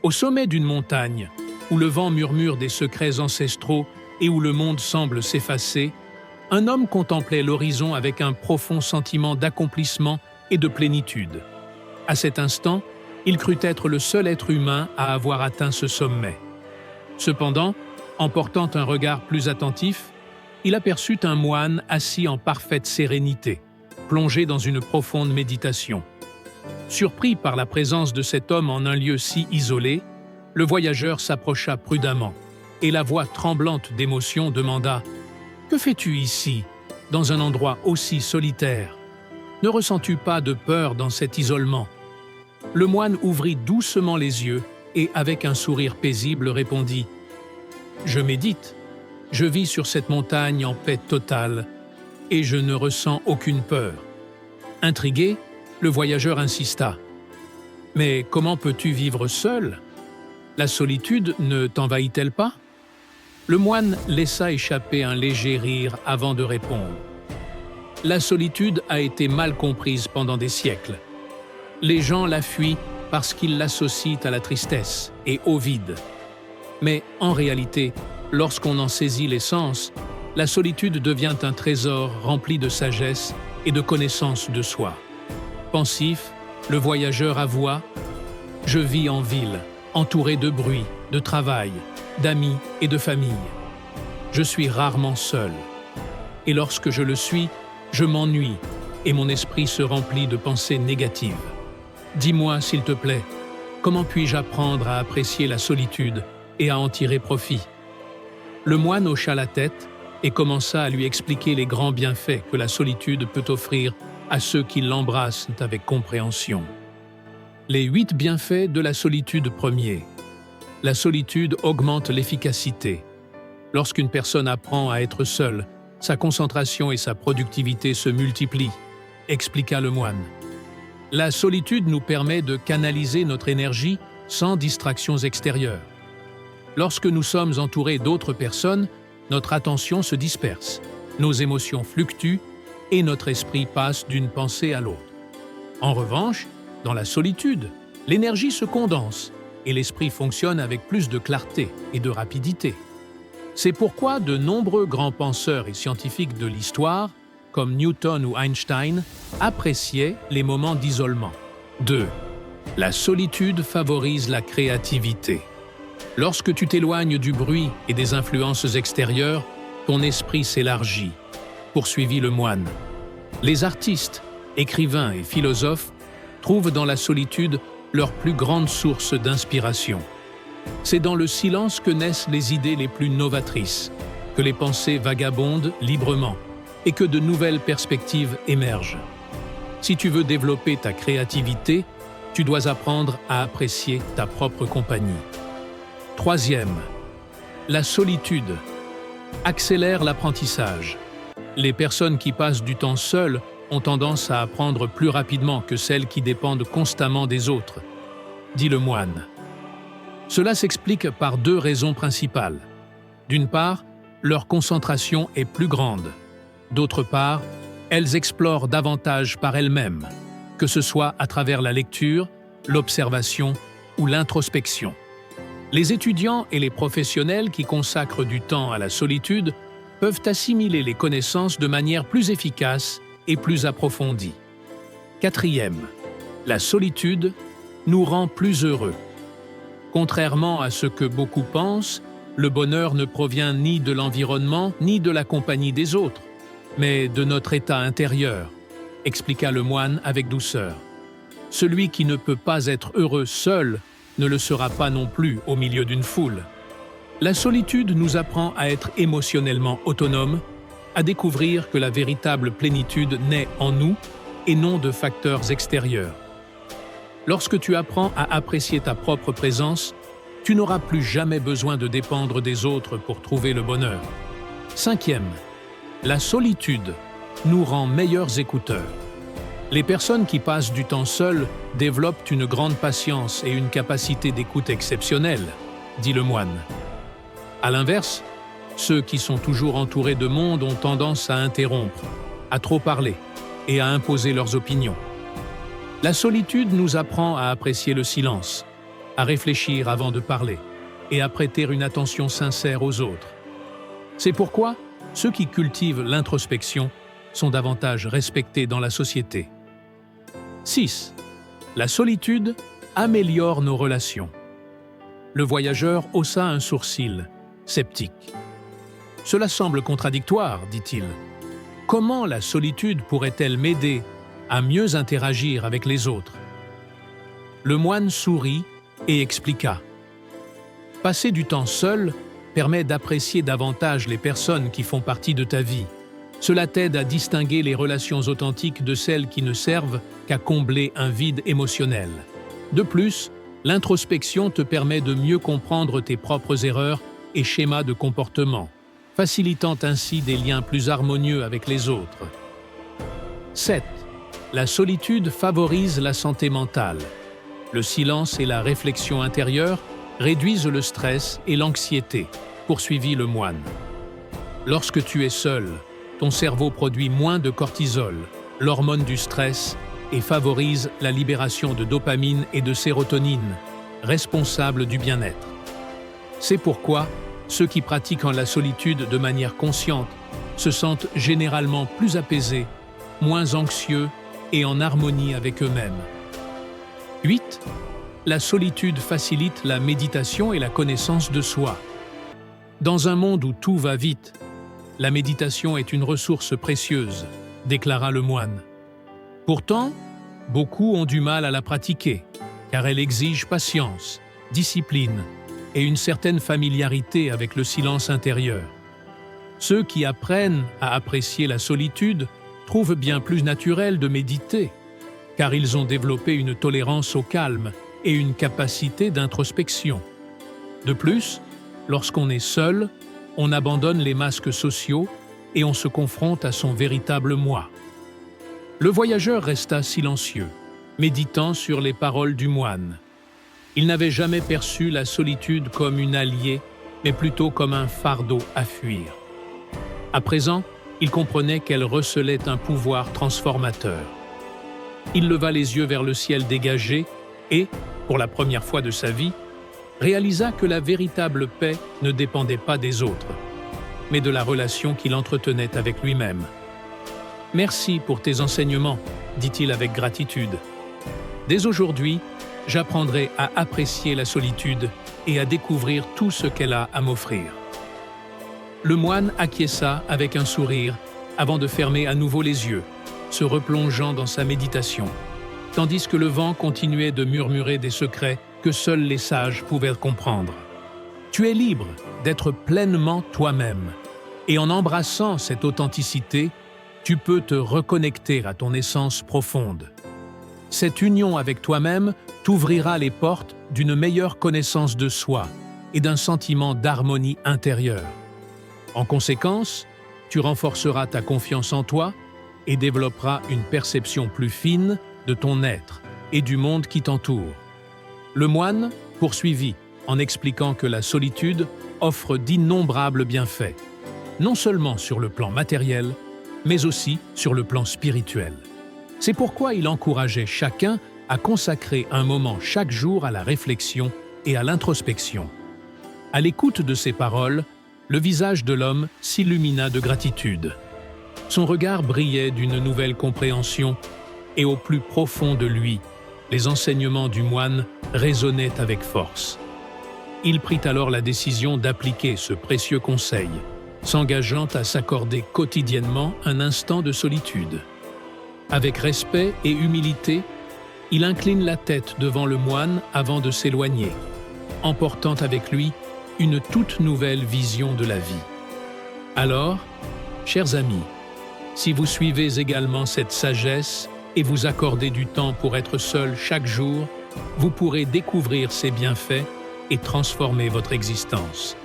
Au sommet d'une montagne, où le vent murmure des secrets ancestraux et où le monde semble s'effacer, un homme contemplait l'horizon avec un profond sentiment d'accomplissement et de plénitude. À cet instant, il crut être le seul être humain à avoir atteint ce sommet. Cependant, en portant un regard plus attentif, il aperçut un moine assis en parfaite sérénité, plongé dans une profonde méditation. Surpris par la présence de cet homme en un lieu si isolé, le voyageur s'approcha prudemment et la voix tremblante d'émotion demanda « Que fais-tu ici, dans un endroit aussi solitaire? Ne ressens-tu pas de peur dans cet isolement ?» Le moine ouvrit doucement les yeux et, avec un sourire paisible, répondit « Je médite, je vis sur cette montagne en paix totale et je ne ressens aucune peur. » Intrigué, le voyageur insista « Mais comment peux-tu vivre seul? La solitude ne t'envahit-elle pas ?» Le moine laissa échapper un léger rire avant de répondre. La solitude a été mal comprise pendant des siècles. Les gens la fuient parce qu'ils l'associent à la tristesse et au vide. Mais en réalité, lorsqu'on en saisit l'essence, la solitude devient un trésor rempli de sagesse et de connaissance de soi. Pensif, le voyageur avoua « Je vis en ville, entouré de bruit, de travail, d'amis et de famille. Je suis rarement seul. Et lorsque je le suis, je m'ennuie et mon esprit se remplit de pensées négatives. Dis-moi, s'il te plaît, comment puis-je apprendre à apprécier la solitude et à en tirer profit ?» Le moine hocha la tête et commença à lui expliquer les grands bienfaits que la solitude peut offrir à ceux qui l'embrassent avec compréhension. Les 8 bienfaits de la solitude premier. La solitude augmente l'efficacité. Lorsqu'une personne apprend à être seule, sa concentration et sa productivité se multiplient, expliqua le moine. La solitude nous permet de canaliser notre énergie sans distractions extérieures. Lorsque nous sommes entourés d'autres personnes, notre attention se disperse, nos émotions fluctuent et notre esprit passe d'une pensée à l'autre. En revanche, dans la solitude, l'énergie se condense et l'esprit fonctionne avec plus de clarté et de rapidité. C'est pourquoi de nombreux grands penseurs et scientifiques de l'histoire, comme Newton ou Einstein, appréciaient les moments d'isolement. 2. La solitude favorise la créativité. Lorsque tu t'éloignes du bruit et des influences extérieures, ton esprit s'élargit, poursuivit le moine. Les artistes, écrivains et philosophes trouvent dans la solitude leur plus grande source d'inspiration. C'est dans le silence que naissent les idées les plus novatrices, que les pensées vagabondent librement et que de nouvelles perspectives émergent. Si tu veux développer ta créativité, tu dois apprendre à apprécier ta propre compagnie. 3e, la solitude accélère l'apprentissage. Les personnes qui passent du temps seules ont tendance à apprendre plus rapidement que celles qui dépendent constamment des autres, dit le moine. Cela s'explique par 2 raisons principales. D'une part, leur concentration est plus grande. D'autre part, elles explorent davantage par elles-mêmes, que ce soit à travers la lecture, l'observation ou l'introspection. Les étudiants et les professionnels qui consacrent du temps à la solitude peuvent assimiler les connaissances de manière plus efficace et plus approfondie. 4e, la solitude nous rend plus heureux. Contrairement à ce que beaucoup pensent, le bonheur ne provient ni de l'environnement ni de la compagnie des autres, mais de notre état intérieur, expliqua le moine avec douceur. Celui qui ne peut pas être heureux seul ne le sera pas non plus au milieu d'une foule. La solitude nous apprend à être émotionnellement autonomes, à découvrir que la véritable plénitude naît en nous et non de facteurs extérieurs. Lorsque tu apprends à apprécier ta propre présence, tu n'auras plus jamais besoin de dépendre des autres pour trouver le bonheur. 5e, la solitude nous rend meilleurs écouteurs. Les personnes qui passent du temps seules développent une grande patience et une capacité d'écoute exceptionnelle, dit le moine. À l'inverse, ceux qui sont toujours entourés de monde ont tendance à interrompre, à trop parler et à imposer leurs opinions. La solitude nous apprend à apprécier le silence. à réfléchir avant de parler et à prêter une attention sincère aux autres. C'est pourquoi ceux qui cultivent l'introspection sont davantage respectés dans la société. 6. La solitude améliore nos relations. Le voyageur haussa un sourcil, sceptique. « Cela semble contradictoire, dit-il. Comment la solitude pourrait-elle m'aider à mieux interagir avec les autres ?» Le moine sourit et expliqua. « Passer du temps seul permet d'apprécier davantage les personnes qui font partie de ta vie. Cela t'aide à distinguer les relations authentiques de celles qui ne servent qu'à combler un vide émotionnel. De plus, l'introspection te permet de mieux comprendre tes propres erreurs et schémas de comportement, facilitant ainsi des liens plus harmonieux avec les autres. 7. La solitude favorise la santé mentale. Le silence et la réflexion intérieure réduisent le stress et l'anxiété, poursuivit le moine. Lorsque tu es seul, ton cerveau produit moins de cortisol, l'hormone du stress, et favorise la libération de dopamine et de sérotonine, responsables du bien-être. C'est pourquoi ceux qui pratiquent la solitude de manière consciente se sentent généralement plus apaisés, moins anxieux et en harmonie avec eux-mêmes. 8. La solitude facilite la méditation et la connaissance de soi. Dans un monde où tout va vite, la méditation est une ressource précieuse, déclara le moine. Pourtant, beaucoup ont du mal à la pratiquer, car elle exige patience, discipline et une certaine familiarité avec le silence intérieur. Ceux qui apprennent à apprécier la solitude trouvent bien plus naturel de méditer, car ils ont développé une tolérance au calme et une capacité d'introspection. De plus, lorsqu'on est seul, on abandonne les masques sociaux et on se confronte à son véritable moi. Le voyageur resta silencieux, méditant sur les paroles du moine. Il n'avait jamais perçu la solitude comme une alliée, mais plutôt comme un fardeau à fuir. À présent, il comprenait qu'elle recelait un pouvoir transformateur. Il leva les yeux vers le ciel dégagé et, pour la première fois de sa vie, réalisa que la véritable paix ne dépendait pas des autres, mais de la relation qu'il entretenait avec lui-même. « Merci pour tes enseignements, » dit-il avec gratitude. « Dès aujourd'hui, j'apprendrai à apprécier la solitude et à découvrir tout ce qu'elle a à m'offrir. » Le moine acquiesça avec un sourire avant de fermer à nouveau les yeux, se replongeant dans sa méditation, tandis que le vent continuait de murmurer des secrets que seuls les sages pouvaient comprendre. Tu es libre d'être pleinement toi-même, et en embrassant cette authenticité, tu peux te reconnecter à ton essence profonde. Cette union avec toi-même t'ouvrira les portes d'une meilleure connaissance de soi et d'un sentiment d'harmonie intérieure. En conséquence, tu renforceras ta confiance en toi et développeras une perception plus fine de ton être et du monde qui t'entoure. Le moine poursuivit en expliquant que la solitude offre d'innombrables bienfaits, non seulement sur le plan matériel, mais aussi sur le plan spirituel. C'est pourquoi il encourageait chacun à consacrer un moment chaque jour à la réflexion et à l'introspection. À l'écoute de ces paroles, le visage de l'homme s'illumina de gratitude. Son regard brillait d'une nouvelle compréhension et au plus profond de lui, les enseignements du moine résonnaient avec force. Il prit alors la décision d'appliquer ce précieux conseil, s'engageant à s'accorder quotidiennement un instant de solitude. Avec respect et humilité, il incline la tête devant le moine avant de s'éloigner, emportant avec lui une toute nouvelle vision de la vie. Alors, chers amis, si vous suivez également cette sagesse et vous accordez du temps pour être seul chaque jour, vous pourrez découvrir ses bienfaits et transformer votre existence.